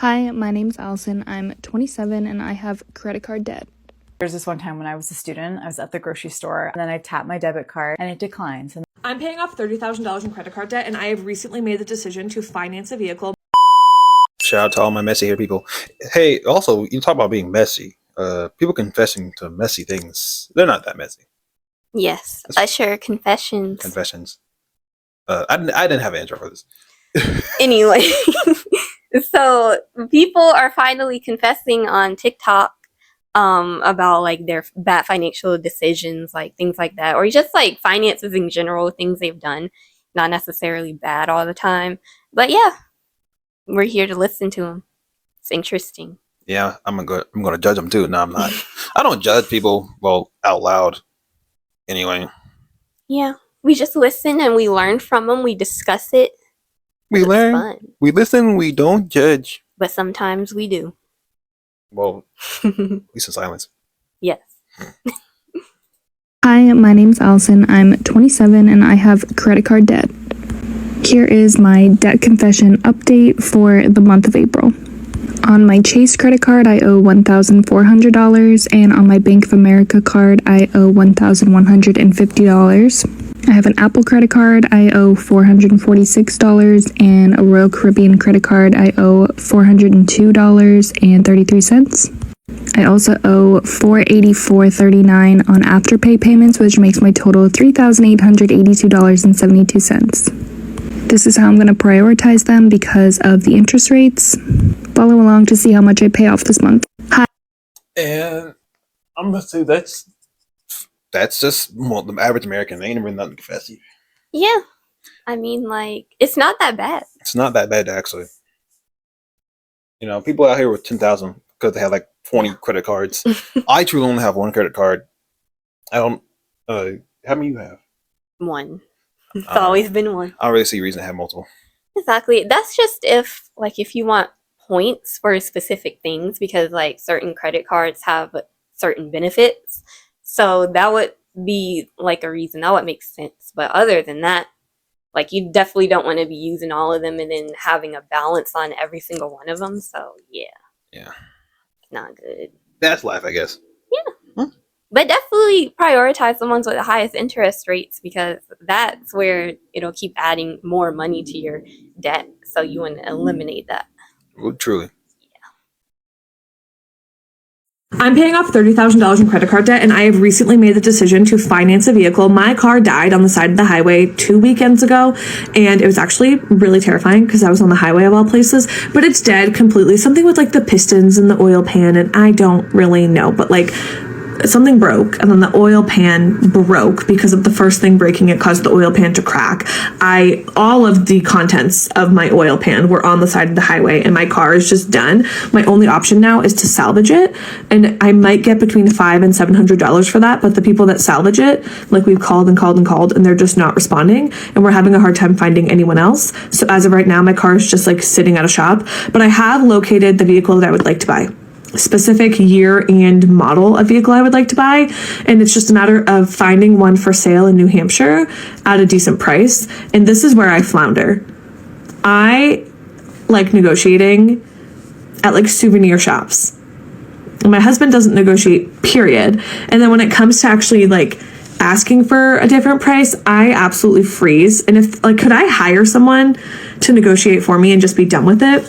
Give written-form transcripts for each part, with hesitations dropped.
Hi, my name's Allison. I'm 27 and I have credit card debt. There's this one time when I was a student, I was at the grocery store, and then I tapped my debit card and it declines. And I'm paying off $30,000 in credit card debt, and I have recently made the decision to finance a vehicle. Shout out to all my messy hair people. Hey, also, you talk about being messy. People confessing to messy things. They're not that messy. Yes, Usher confessions. Confessions. I didn't have an intro for this. Anyway, so people are finally confessing on TikTok about like their bad financial decisions, like things like that, or just like finances in general, things they've done, not necessarily bad all the time. But yeah, we're here to listen to them. It's interesting. Yeah, I'm gonna judge them too. No, I'm not. I don't judge people, well, out loud. Anyway. Yeah, we just listen and we learn from them. We discuss it. We learn. Fun. We listen. We don't judge. But sometimes we do. Well, at least in silence. Yes. Hi, my name's Allison. I'm 27 and I have credit card debt. Here is my debt confession update for the month of April. On my Chase credit card, I owe $1,400, and on my Bank of America card, I owe $1,150. I have an Apple credit card, I owe $446, and a Royal Caribbean credit card, I owe $402.33. I also owe $484.39 on Afterpay payments, which makes my total $3,882.72. This is how I'm going to prioritize them because of the interest rates. Follow along to see how much I pay off this month. Hi. And I'm going to say that's just the average American. They ain't really nothing confessy. Yeah. I mean, like, it's not that bad. It's not that bad, actually. You know, people out here with 10,000 because they have like 20 credit cards. I truly only have one credit card. I don't, how many you have? One. It's always been one. I don't really see a reason to have multiple. Exactly. That's just if you want points for specific things, because like certain credit cards have certain benefits. So that would be like a reason. That would make sense. But other than that, like you definitely don't want to be using all of them and then having a balance on every single one of them. So yeah. Yeah. Not good. That's life, I guess. Yeah. But definitely prioritize the ones with the highest interest rates, because that's where it'll keep adding more money to your debt. So you want to eliminate that. Well, truly. I'm paying off $30,000 in credit card debt, and I have recently made the decision to finance a vehicle. My car died on the side of the highway 2 weekends ago, and it was actually really terrifying because I was on the highway of all places, but it's dead completely. Something with like the pistons and the oil pan, and I don't really know, but like something broke, and then the oil pan broke because of the first thing breaking. It caused the oil pan to crack. All of the contents of my oil pan were on the side of the highway, and my car is just done. My only option now is to salvage it, and I might get between $500 and $700 for that. But the people that salvage it, like we've called and called and called, and they're just not responding, and we're having a hard time finding anyone else. So as of right now, my car is just like sitting at a shop. But I have located the vehicle that I would like to buy. Specific year and model of vehicle I would like to buy, and it's just a matter of finding one for sale in New Hampshire at a decent price. And this is where I flounder. I like negotiating at like souvenir shops. My husband doesn't negotiate, period. And then when it comes to actually like asking for a different price, I absolutely freeze. And if like, could I hire someone to negotiate for me and just be done with it?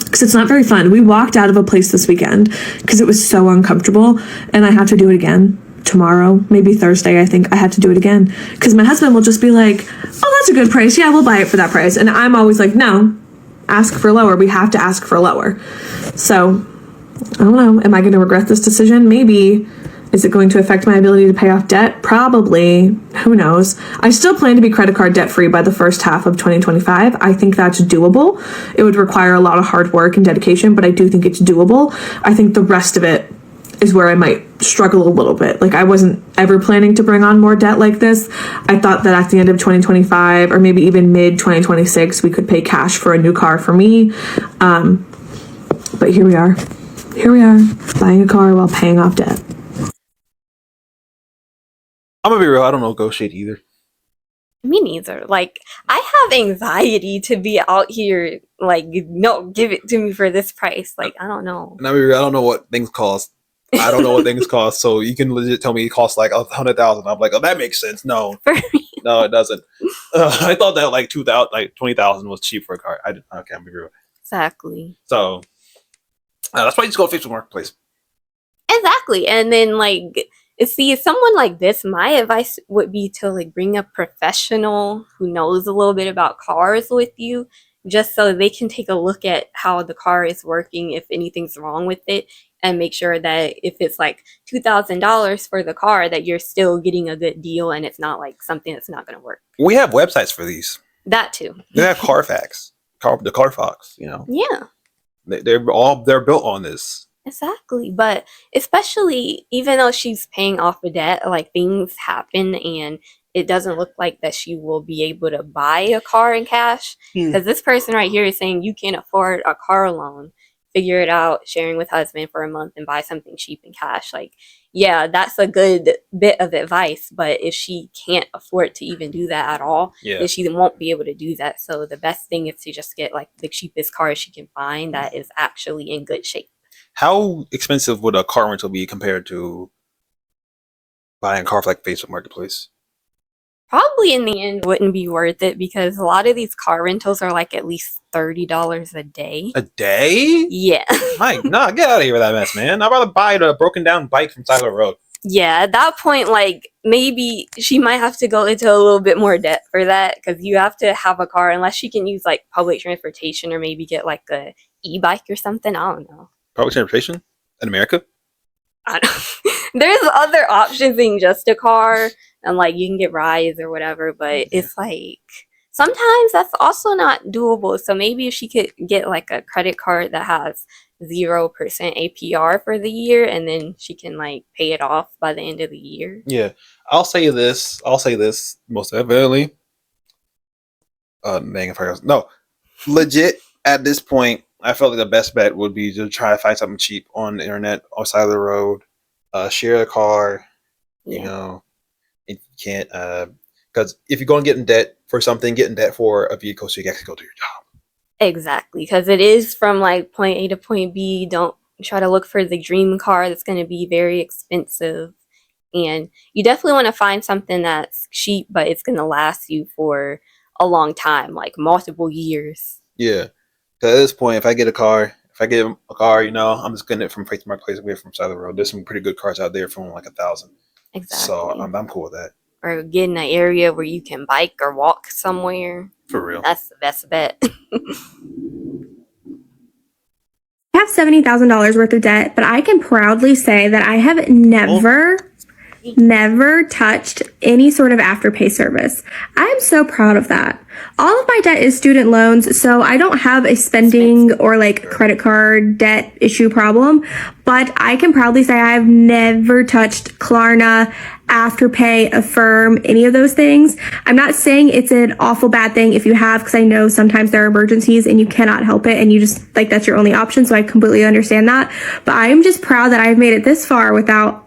Because it's not very fun. We walked out of a place this weekend because it was so uncomfortable, and I have to do it again tomorrow, maybe Thursday. I think I have to do it again because my husband will just be like, oh, that's a good price. Yeah, we'll buy it for that price. And I'm always like, no, ask for lower. We have to ask for lower. So I don't know. Am I going to regret this decision? Maybe. Is it going to affect my ability to pay off debt? Probably. Who knows? I still plan to be credit card debt free by the first half of 2025. I think that's doable. It would require a lot of hard work and dedication, but I do think it's doable. I think the rest of it is where I might struggle a little bit. Like I wasn't ever planning to bring on more debt like this. I thought that at the end of 2025 or maybe even mid 2026, we could pay cash for a new car for me. But here we are. Here we are, buying a car while paying off debt. I'm gonna be real. I don't negotiate either. Me neither. Like, I have anxiety to be out here, like, no, give it to me for this price. Like, I don't know. And I don't know what things cost. I don't know what things cost, so you can legit tell me it costs like 100,000. I'm like, oh, that makes sense. No, no, it doesn't. I thought that like 2,000, like 20,000 was cheap for a car. I can't be real. Exactly. So that's why you just go to Facebook Marketplace. Exactly. And then, like, see, someone like this, my advice would be to, like, bring a professional who knows a little bit about cars with you, just so they can take a look at how the car is working, if anything's wrong with it, and make sure that if it's like $2,000 for the car, that you're still getting a good deal and it's not like something that's not going to work. We have websites for these. That too. They have Carfax, the Carfax. You know. Yeah. They're built on this. Exactly. But especially even though she's paying off a debt, like, things happen and it doesn't look like that she will be able to buy a car in cash. Because this person right here is saying you can't afford a car loan. Figure it out, sharing with husband for a month and buy something cheap in cash. Like, yeah, that's a good bit of advice. But if she can't afford to even do that at all, then she won't be able to do that. So the best thing is to just get like the cheapest car she can find that is actually in good shape. How expensive would a car rental be compared to buying a car for like Facebook Marketplace? Probably in the end wouldn't be worth it because a lot of these car rentals are like at least $30 a day. A day? Yeah. Mike, no, get out of here with that mess, man. I'd rather buy a broken down bike from side of the road. Yeah, at that point, like, maybe she might have to go into a little bit more debt for that because you have to have a car unless she can use like public transportation or maybe get like a e-bike or something. I don't know. Public transportation in America? I don't. There's other options than just a car, and like you can get rides or whatever, but it's like sometimes that's also not doable. So maybe if she could get like a credit card that has 0% APR for the year, and then she can like pay it off by the end of the year. Yeah, I'll say this most definitely. Legit at this point, I felt like the best bet would be to try to find something cheap on the internet, on the side of the road, share a car. You know, if you can't, because if you're going to get in debt for something, get in debt for a vehicle so you can actually go to your job. Exactly, because it is from like point A to point B. Don't try to look for the dream car that's going to be very expensive. And you definitely want to find something that's cheap, but it's going to last you for a long time, like multiple years. Yeah. Because at this point, if I get a car, you know, I'm just getting it from Facebook Marketplace away from side of the road. There's some pretty good cars out there from like 1,000. Exactly. So I'm cool with that. Or get in an area where you can bike or walk somewhere. For real. That's the best bet. I have $70,000 worth of debt, but I can proudly say that I have never touched any sort of Afterpay service. I am so proud of that. All of my debt is student loans, so I don't have a spending or like credit card debt issue problem, but I can proudly say I've never touched Klarna, Afterpay, Affirm, any of those things. I'm not saying it's an awful bad thing if you have, because I know sometimes there are emergencies and you cannot help it and you just like that's your only option, so I completely understand that. But I am just proud that I've made it this far without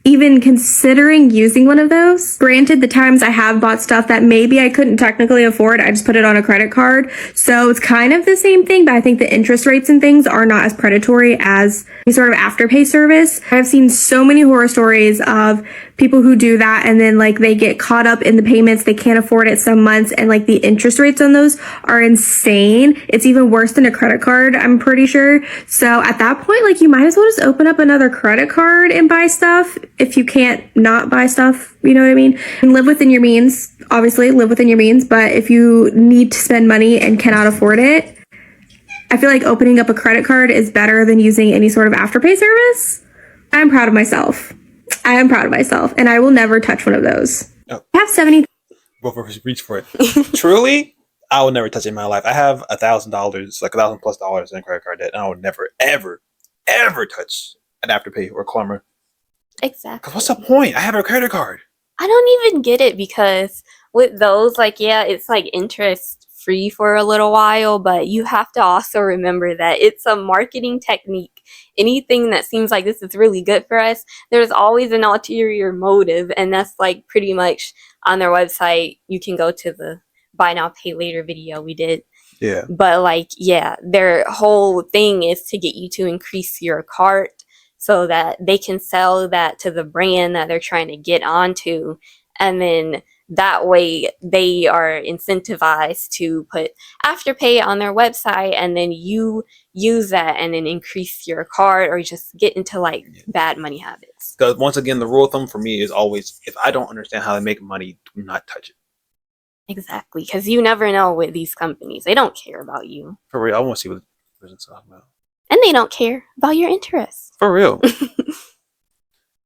even considering using one of those. Granted, the times I have bought stuff that maybe I couldn't technically afford, I just put it on a credit card. So it's kind of the same thing, but I think the interest rates and things are not as predatory as any sort of Afterpay service. I've seen so many horror stories of people who do that and then like they get caught up in the payments, they can't afford it some months, and like the interest rates on those are insane. It's even worse than a credit card, I'm pretty sure. So at that point, like you might as well just open up another credit card and buy stuff if you can't not buy stuff, you know what I mean? And live within your means, obviously live within your means, but if you need to spend money and cannot afford it, I feel like opening up a credit card is better than using any sort of Afterpay service. I'm proud of myself. I am proud of myself, and I will never touch one of those. Oh. I have 70. Reach for it. Truly, I would never touch it in my life. I have $1,000, like $1,000+ in credit card debt, and I would never, ever, ever touch an Afterpay or Klarna. Exactly. 'Cause what's the point? I have a credit card. I don't even get it because with those, like, yeah, it's like interest free for a little while, but you have to also remember that it's a marketing technique. Anything that seems like this is really good for us, there's always an ulterior motive, and that's like pretty much on their website, you can go to the buy now, pay later video we did. Yeah. But like, yeah, their whole thing is to get you to increase your cart so that they can sell that to the brand that they're trying to get onto. And then that way they are incentivized to put Afterpay on their website, and then you use that and then increase your cart or just get into like bad money habits. Because once again, the rule of thumb for me is always, if I don't understand how to make money, do not touch it. Exactly, because you never know with these companies. They don't care about you. For real, I want to see what the person's talking about. And they don't care about your interests. For real.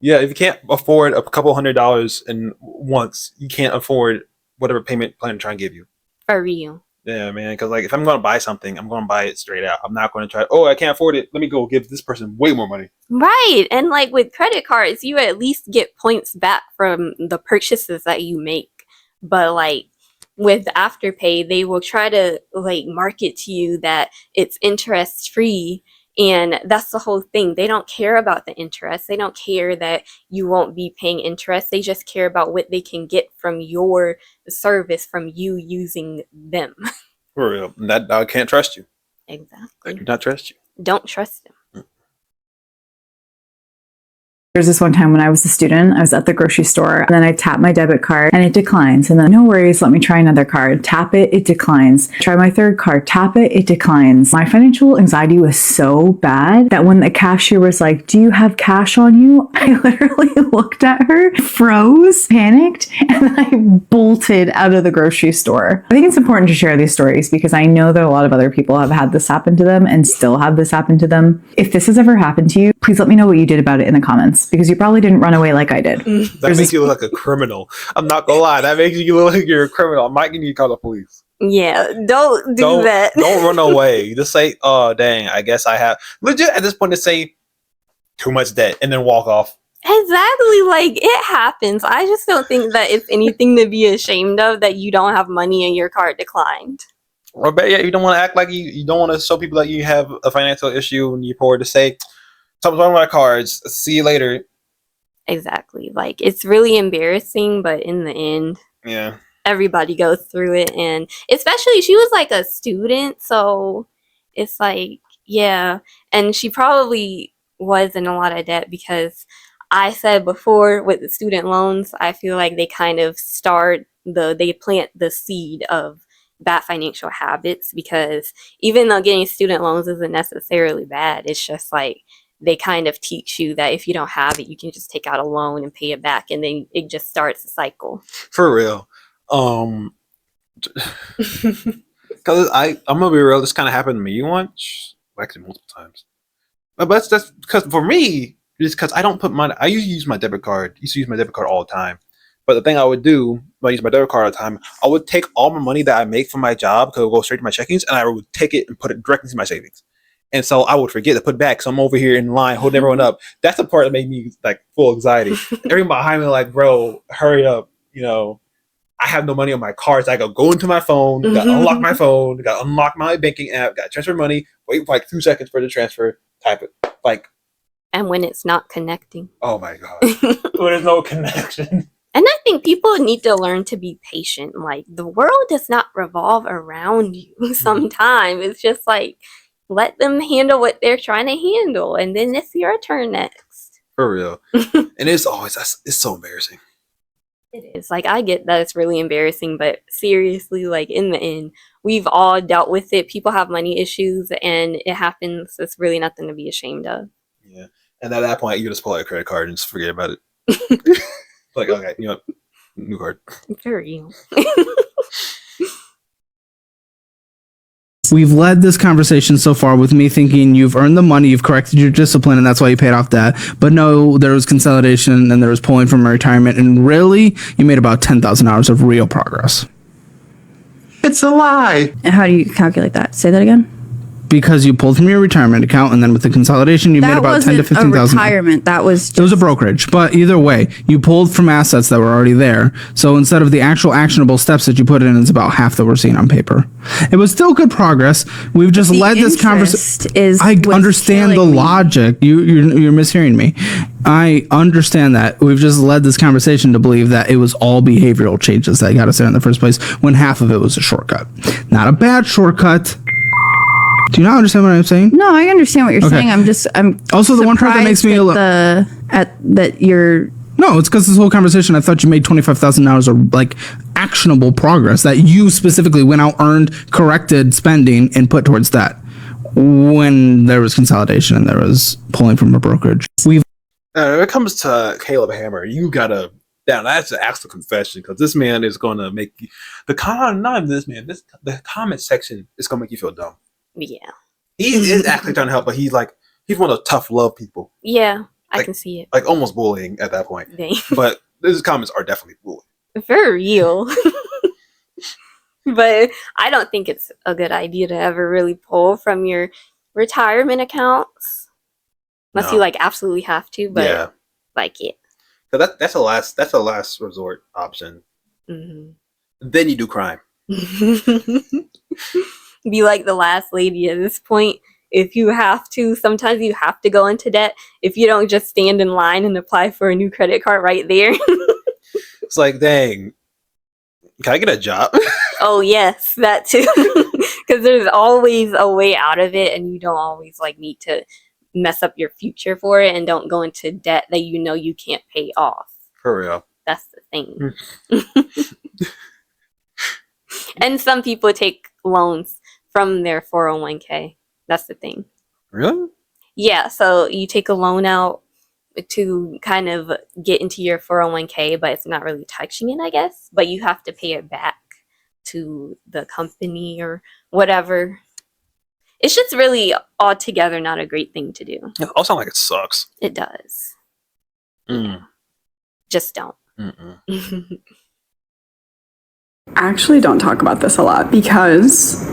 Yeah, if you can't afford a couple $100 in once, you can't afford whatever payment plan they're trying to give you. For real. Yeah, man. Because like, if I'm going to buy something, I'm going to buy it straight out. I'm not going to try. Oh, I can't afford it. Let me go give this person way more money. Right. And like with credit cards, you at least get points back from the purchases that you make. But like with Afterpay, they will try to like market to you that it's interest free. And that's the whole thing. They don't care about the interest. They don't care that you won't be paying interest. They just care about what they can get from your service, from you using them. For real. And that I can't trust you. Exactly. I do not trust you. Don't trust them. There's this one time when I was a student, I was at the grocery store, and then I tap my debit card and it declines. And then, no worries, let me try another card. Tap it, it declines. Try my third card, tap it, it declines. My financial anxiety was so bad that when the cashier was like, do you have cash on you? I literally looked at her, froze, panicked, and then I bolted out of the grocery store. I think it's important to share these stories because I know that a lot of other people have had this happen to them and still have this happen to them. If this has ever happened to you, please let me know what you did about it in the comments, because you probably didn't run away like I did. That makes you look like a criminal. I'm not gonna lie. That makes you look like you're a criminal. I might need to call the police. Yeah, don't do that. Don't run away. Just say, oh, dang, I guess I have. Legit, at this point, to say too much debt and then walk off. Exactly. Like, it happens. I just don't think that it's anything to be ashamed of that you don't have money and your card declined. Or better yet, you don't want to act like you don't want to show people that you have a financial issue and you're poor, to say, something's wrong with my cards. See you later. Exactly. Like, it's really embarrassing, but in the end, yeah, everybody goes through it. And especially, she was like a student, so it's like, yeah. And she probably was in a lot of debt because I said before with the student loans, I feel like they kind of they plant the seed of bad financial habits, because even though getting student loans isn't necessarily bad, it's just like they kind of teach you that if you don't have it, you can just take out a loan and pay it back, and then it just starts a cycle. For real. Because I'm gonna be real, this kind of happened to me once, actually multiple times. But that's because for me, it's because I don't put money. I usually use my debit card. I used to use my debit card all the time. But the thing I would do when I use my debit card all the time, I would take all my money that I make from my job, because it would go straight to my checkings, and I would take it and put it directly into my savings. And so I would forget to put it back. So I'm over here in line holding everyone up. That's the part that made me like full anxiety. Everyone behind me like, bro, hurry up. You know, I have no money on my card. So I go into my phone, got to unlock my phone, got to unlock my banking app, got to transfer money, wait for like 2 seconds for the transfer, type it. Like, and when it's not connecting. Oh my God. There's no connection. And I think people need to learn to be patient. Like, the world does not revolve around you sometimes. It's just like, let them handle what they're trying to handle, and then it's your turn next. For real. And it's so embarrassing. It is. Like, I get that it's really embarrassing, but seriously, like, in the end, we've all dealt with it. People have money issues, and it happens. It's really nothing to be ashamed of. Yeah. And at that point, you just pull out a credit card and just forget about it. Like, okay, you know, new card. For real. We've led this conversation so far with me thinking you've earned the money, you've corrected your discipline, and that's why you paid off debt. But no, there was consolidation and there was pulling from retirement, and really, you made about 10,000 hours of real progress. It's a lie. And how do you calculate that? Say that again. Because you pulled from your retirement account, and then with the consolidation, you made about 10 to 15,000. Retirement. That was. It was a brokerage, but either way, you pulled from assets that were already there. So instead of the actual actionable steps that you put in, it's about half that we're seeing on paper. It was still good progress. We've just led this conversation. I understand the logic. You're mishearing me. I understand that. We've just led this conversation to believe that it was all behavioral changes that got us there in the first place, when half of it was a shortcut. Not a bad shortcut. Do you not understand what I'm saying? No, I understand what you're Okay. saying. I'm Also, the one part that makes me a surprised that you're. No, it's because this whole conversation, I thought you made $25,000 of like actionable progress that you specifically went out, earned, corrected spending, and put towards that. When there was consolidation and there was pulling from a brokerage, when it comes to Caleb Hammer, you gotta down. That's an actual confession, because this man is gonna make you, the comment section is gonna make you feel dumb. Yeah. He is actually trying to help, but he's one of those tough love people. Yeah, I Like- can see it. Like almost bullying at that point. Dang. But these comments are definitely bullying. For real. But I don't think it's a good idea to ever really pull from your retirement accounts. Unless No. you like absolutely have to, but Yeah. like it. So that's a last resort option. Mhm. Then you do crime. Be like the last lady at this point. If you have to, sometimes you have to go into debt. If you don't just stand in line and apply for a new credit card right there. It's like, dang, can I get a job? Oh yes, that too. Because there's always a way out of it, and you don't always like need to mess up your future for it, and don't go into debt that you know you can't pay off. For real. That's the thing. And some people take loans from their 401k. That's the thing. Really? Yeah, so you take a loan out to kind of get into your 401k, but it's not really touching it, I guess. But you have to pay it back to the company or whatever. It's just really altogether not a great thing to do. It all sounds like it sucks. It does. Mm. Just don't. Mm-mm. I actually don't talk about this a lot because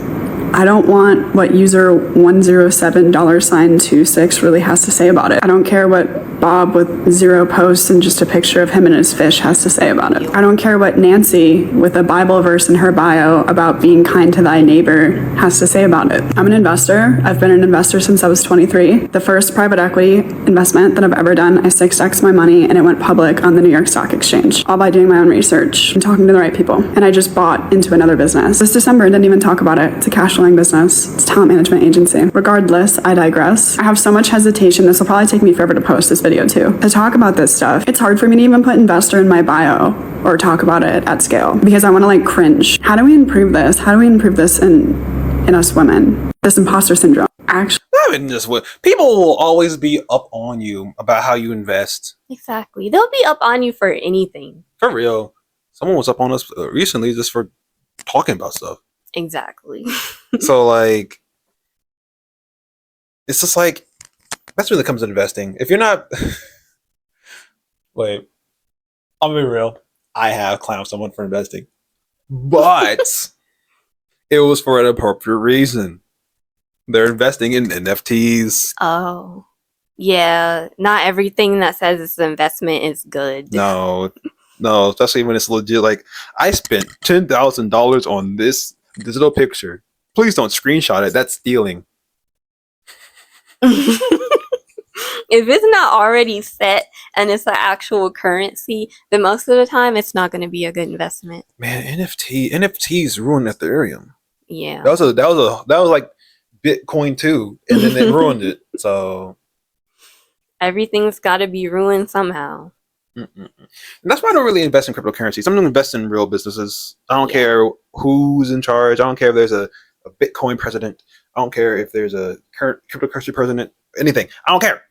I don't want what user $107$26 really has to say about it. I don't care what Bob with 0 posts and just a picture of him and his fish has to say about it. I don't care what Nancy with a Bible verse in her bio about being kind to thy neighbor has to say about it. I'm an investor. I've been an investor since I was 23. The first private equity investment that I've ever done, I 6x'd my money and it went public on the New York Stock Exchange, all by doing my own research and talking to the right people. And I just bought into another business. This December, I didn't even talk about it. It's a cash flowing business. It's a talent management agency. Regardless, I digress. I have so much hesitation. This will probably take me forever to post this video too. To talk about this stuff, it's hard for me to even put investor in my bio or talk about it at scale because I want to like cringe. How do we improve this? How do we improve this in us women? This imposter syndrome. Actually, I mean, just what people will always be up on you about how you invest. Exactly. They'll be up on you for anything. For real. Someone was up on us recently just for talking about stuff. Exactly. So like, it's just like, that's when it comes to investing. If you're not, wait, I'll be real. I have clowned someone for investing, but it was for an appropriate reason. They're investing in NFTs. Oh. Yeah. Not everything that says it's an investment is good. No, especially when it's legit. Like, I spent $10,000 on this digital picture. Please don't screenshot it. That's stealing. If it's not already set and it's the actual currency, then most of the time it's not going to be a good investment. Man, NFTs ruined Ethereum. Yeah. That was like Bitcoin too, and then they ruined it. So Everything's got to be ruined somehow. and that's why I don't really invest in cryptocurrencies. I'm going to invest in real businesses. I don't care who's in charge. I don't care if there's a Bitcoin president. I don't care if there's a current cryptocurrency president. Anything. I don't care.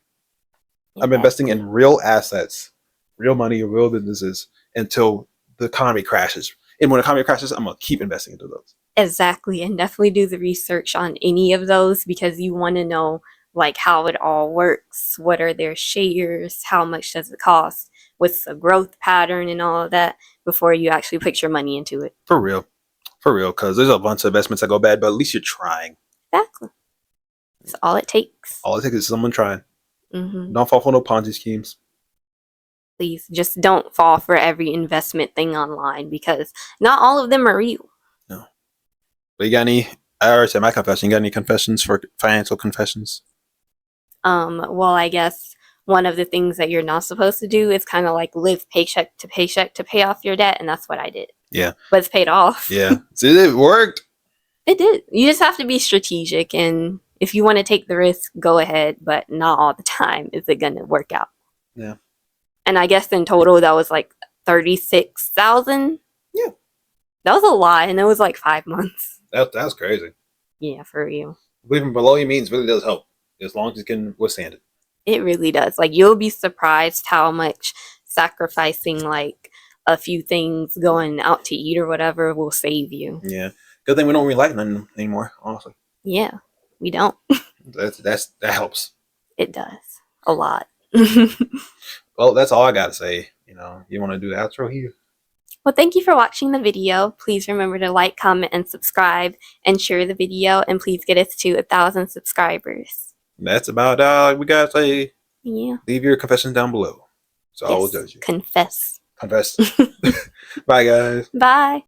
I'm investing in real assets, real money, real businesses until the economy crashes. And when the economy crashes, I'm going to keep investing into those. Exactly. And definitely do the research on any of those because you want to know like how it all works. What are their shares? How much does it cost? What's the growth pattern and all of that before you actually put your money into it. For real. Because there's a bunch of investments that go bad, but at least you're trying. Exactly. That's all it takes. All it takes is someone trying. Hmm. Don't fall for no Ponzi schemes. Please just don't fall for every investment thing online because not all of them are real. No. But you got any? I already said my confession. You got any confessions for financial confessions? Well, I guess one of the things that you're not supposed to do is kind of like live paycheck to pay off your debt, and that's what I did. Yeah. But it's paid off. Yeah. See, it worked. It did. You just have to be strategic, and if you want to take the risk, go ahead, but not all the time is it going to work out. Yeah. And I guess in total that was like 36,000. Yeah. That was a lot, and it was like 5 months. That's crazy. Yeah, for real. Living below your means really does help, as long as you can withstand it. It really does. Like, you'll be surprised how much sacrificing like a few things, going out to eat or whatever, will save you. Yeah. Good thing we don't really like nothing anymore, honestly. Yeah, we don't. That helps. It does. A lot. Well, that's all I got to say. You want to do the outro here? Well, thank you for watching the video. Please remember to like, comment, and subscribe, and share the video, and please get us to 1,000 subscribers. That's about all we got to say. Yeah. Leave your confessions down below. So I will Yes. judge you. Confess. Confess. Bye, guys. Bye.